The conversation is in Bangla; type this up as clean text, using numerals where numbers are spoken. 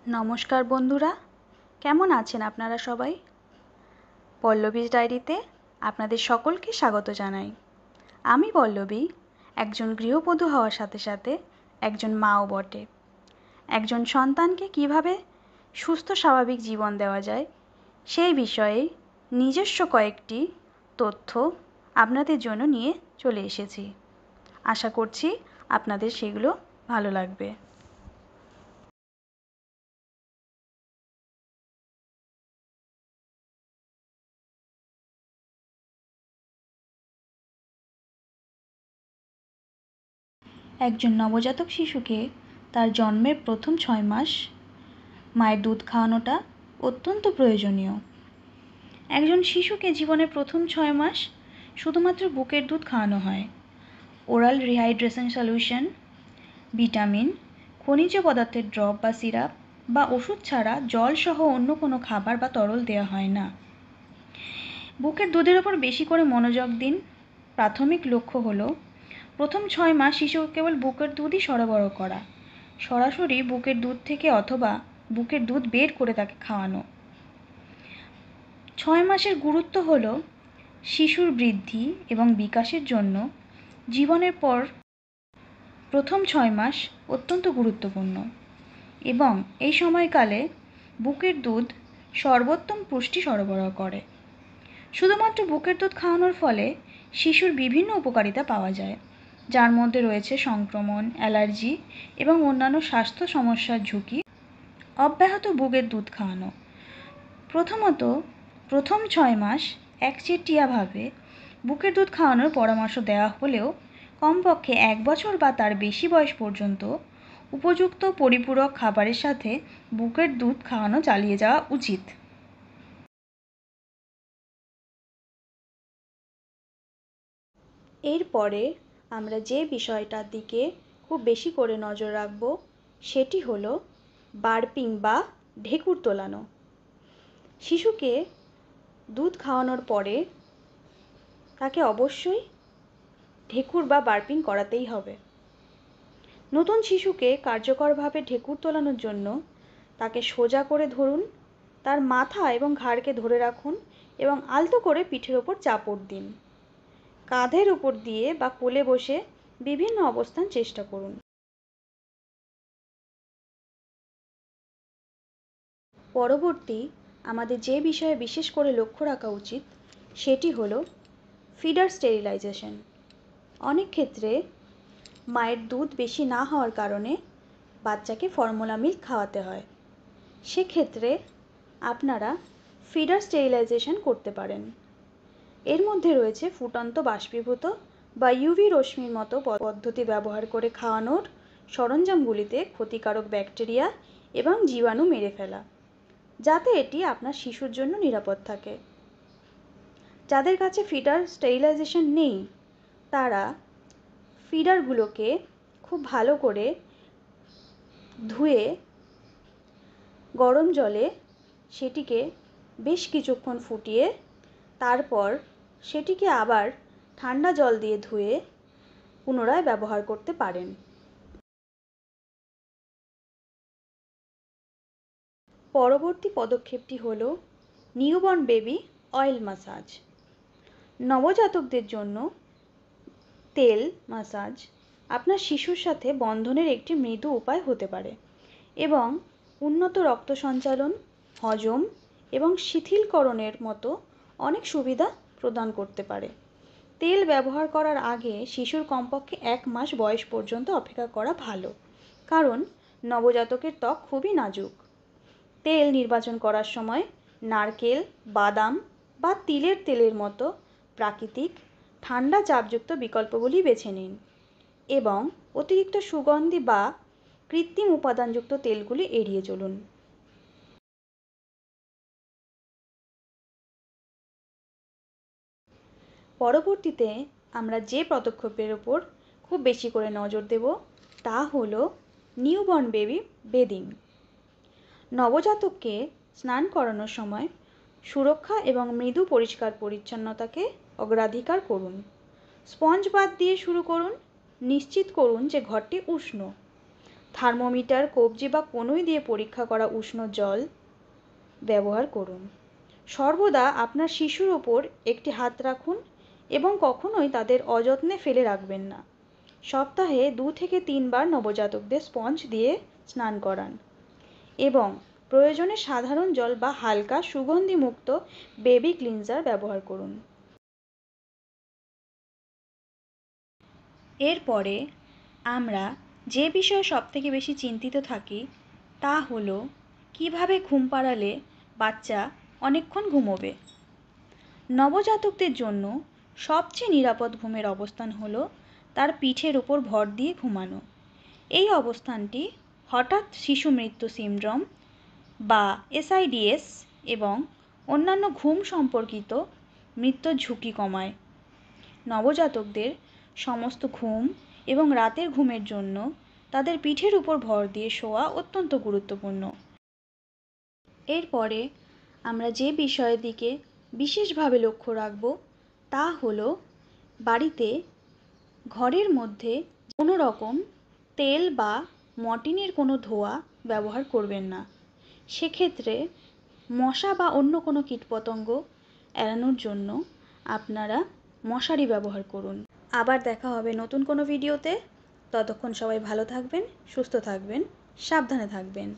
নমস্কার বন্ধুরা, কেমন আছেন আপনারা সবাই? পল্লবীজ ডায়েরিতে আপনাদের সকলকে স্বাগত জানাই। আমি পল্লবী, একজন গৃহবধূ হওয়ার সাথে সাথে একজন মাও বটে। একজন সন্তানকে কিভাবে সুস্থ স্বাভাবিক জীবন দেওয়া যায় সেই বিষয়ে নিজস্ব কয়েকটি তথ্য আপনাদের জন্য নিয়ে চলে এসেছি। আশা করছি আপনাদের সেগুলো ভালো লাগবে। একজন নবজাতক শিশুকে তার জন্মের প্রথম 6 মাস মায়ের দুধ খাওয়ানোটা অত্যন্ত প্রয়োজনীয়। একজন শিশুকে জীবনের প্রথম 6 মাস শুধুমাত্র বুকের দুধ খাওয়ানো হয়। ওরাল রিহাইড্রেশন সলিউশন, ভিটামিন, খনিজ পদার্থের ড্রপ বা সিরাপ বা ওষুধ ছাড়া জল সহ অন্য কোনো খাবার বা তরল দেওয়া হয় না। বুকের দুধের ওপর বেশি করে মনোযোগ দিন। প্রাথমিক লক্ষ্য হলো প্রথম 6 মাস শিশুকে কেবল বুকের দুধই সরবরাহ করা, সরাসরি বুকের দুধ থেকে অথবা বুকের দুধ বের করে তাকে খাওয়ানো। 6 মাসের গুরুত্ব হলো শিশুর বৃদ্ধি এবং বিকাশের জন্য জীবনের পর প্রথম 6 মাস অত্যন্ত গুরুত্বপূর্ণ এবং এই সময়কালে বুকের দুধ সর্বোত্তম পুষ্টি সরবরাহ করে। শুধুমাত্র বুকের দুধ খাওয়ানোর ফলে শিশুর বিভিন্ন উপকারিতা পাওয়া যায়, যার মধ্যে রয়েছে সংক্রমণ, অ্যালার্জি এবং অন্যান্য স্বাস্থ্য সমস্যার ঝুঁকি। অব্যাহত বুকের দুধ খাওয়ানো। প্রথমত, প্রথম 6 মাস একচেটিয়াভাবে বুকের দুধ খাওয়ানোর পরামর্শ দেওয়া হলেও কমপক্ষে 1 বছর বা তার বেশি বয়স পর্যন্ত উপযুক্ত পরিপূরক খাবারের সাথে বুকের দুধ খাওয়ানো চালিয়ে যাওয়া উচিত। এরপরে আমরা যে বিষয়টার দিকে খুব বেশি করে নজর রাখব সেটি হলো বার্পিং বা ঢেকুর তোলানো। শিশুকে দুধ খাওয়ানোর পরে তাকে অবশ্যই ঢেকুর বা বার্পিং করাতেই হবে। নতুন শিশুকে কার্যকরভাবে ঢেকুর তোলানোর জন্য তাকে সোজা করে ধরুন, তার মাথা এবং ঘাড়কে ধরে রাখুন এবং আলতো করে পিঠের ওপর চাপড় দিন। কাঁধের উপর দিয়ে বা কোলে বসে বিভিন্ন অবস্থান চেষ্টা করুন। পরবর্তী আমাদের যে বিষয়ে বিশেষ করে লক্ষ্য রাখা উচিত সেটি হলো ফিডার স্টেরিলাইজেশন। অনেক ক্ষেত্রে মায়ের দুধ বেশি না হওয়ার কারণে বাচ্চাকে ফর্মুলা মিল্ক খাওয়াতে হয়। সেক্ষেত্রে আপনারা ফিডার স্টেরিলাইজেশন করতে পারেন। এর মধ্যে রয়েছে ফুটন্ত বাষ্পীভূত বা ইউভি রশ্মির মতো পদ্ধতি ব্যবহার করে খাওয়ানোর সরঞ্জামগুলিতে ক্ষতিকারক ব্যাকটেরিয়া এবং জীবাণু মেরে ফেলা, যাতে এটি আপনার শিশুর জন্য নিরাপদ থাকে। যাদের কাছে ফিডার স্টেরিলাইজেশন নেই তারা ফিডারগুলোকে খুব ভালো করে ধুয়ে গরম জলে সেটিকে বেশ কিছুক্ষণ ফুটিয়ে তারপর সেটিকে আবার ঠান্ডা জল দিয়ে ধুয়ে পুনরায় ব্যবহার করতে পারেন। পরবর্তী পদক্ষেপটি হলো নিউবর্ন বেবি অয়েল ম্যাসাজ। নবজাতকদের জন্য তেল ম্যাসাজ আপনার শিশুর সাথে বন্ধনের একটি মৃদু উপায় হতে পারে এবং উন্নত রক্ত সঞ্চালন, হজম এবং শিথিলকরণের মতো অনেক সুবিধা প্রদান করতে পারে। তেল ব্যবহার করার আগে শিশুর কমপক্ষে 1 মাস বয়স পর্যন্ত অপেক্ষা করা ভালো, কারণ নবজাতকের ত্বক খুবই নাজুক। তেল নির্বাচন করার সময় নারকেল, বাদাম বা তিলের তেলের মতো প্রাকৃতিক ঠান্ডা চাপযুক্ত বিকল্পগুলি বেছে নিন এবং অতিরিক্ত সুগন্ধি বা কৃত্রিম উপাদানযুক্ত তেলগুলি এড়িয়ে চলুন। পরবর্তীতে আমরা যে পদক্ষেপের ওপর খুব বেশি করে নজর দেব তা হলো নিউবর্ন বেবি বেদিং। নবজাতককে স্নান করানোর সময় সুরক্ষা এবং মৃদু পরিষ্কার পরিচ্ছন্নতাকে অগ্রাধিকার করুন। স্পঞ্জ বাথ দিয়ে শুরু করুন। নিশ্চিত করুন যে ঘরটি উষ্ণ। থার্মোমিটার, কবজি বা কনুই দিয়ে পরীক্ষা করা উষ্ণ জল ব্যবহার করুন। সর্বদা আপনার শিশুর ওপর একটি হাত রাখুন এবং কখনোই তাদের অযত্নে ফেলে রাখবেন না। সপ্তাহে 2 থেকে 3 বার নবজাতকদের স্পঞ্জ দিয়ে স্নান করান এবং প্রয়োজনে সাধারণ জল বা হালকা সুগন্ধিমুক্ত বেবি ক্লিনজার ব্যবহার করুন। এরপরে আমরা যে বিষয়ে সবথেকে বেশি চিন্তিত থাকি তা হলো কিভাবে ঘুম পাড়ালে বাচ্চা অনেকক্ষণ ঘুমোবে। নবজাতকদের জন্য সবচেয়ে নিরাপদ ঘুমের অবস্থান হলো তার পিঠের ওপর ভর দিয়ে ঘুমানো। এই অবস্থানটি হঠাৎ শিশু মৃত্যু সিনড্রোম বা এসআইডিএস এবং অন্যান্য ঘুম সম্পর্কিত মৃত্যুর ঝুঁকি কমায়। নবজাতকদের সমস্ত ঘুম এবং রাতের ঘুমের জন্য তাদের পিঠের উপর ভর দিয়ে শোয়া অত্যন্ত গুরুত্বপূর্ণ। এরপরে আমরা যে বিষয়ের দিকে বিশেষভাবে লক্ষ্য রাখব তা হলো বাড়িতে ঘরের মধ্যে কোনো রকম তেল বা মর্টিনের কোনো ধোঁয়া ব্যবহার করবেন না। সেক্ষেত্রে মশা বা অন্য কোনো কীটপতঙ্গ এড়ানোর জন্য আপনারা মশারি ব্যবহার করুন। আবার দেখা হবে নতুন কোনো ভিডিওতে। ততক্ষণ সবাই ভালো থাকবেন, সুস্থ থাকবেন, সাবধানে থাকবেন।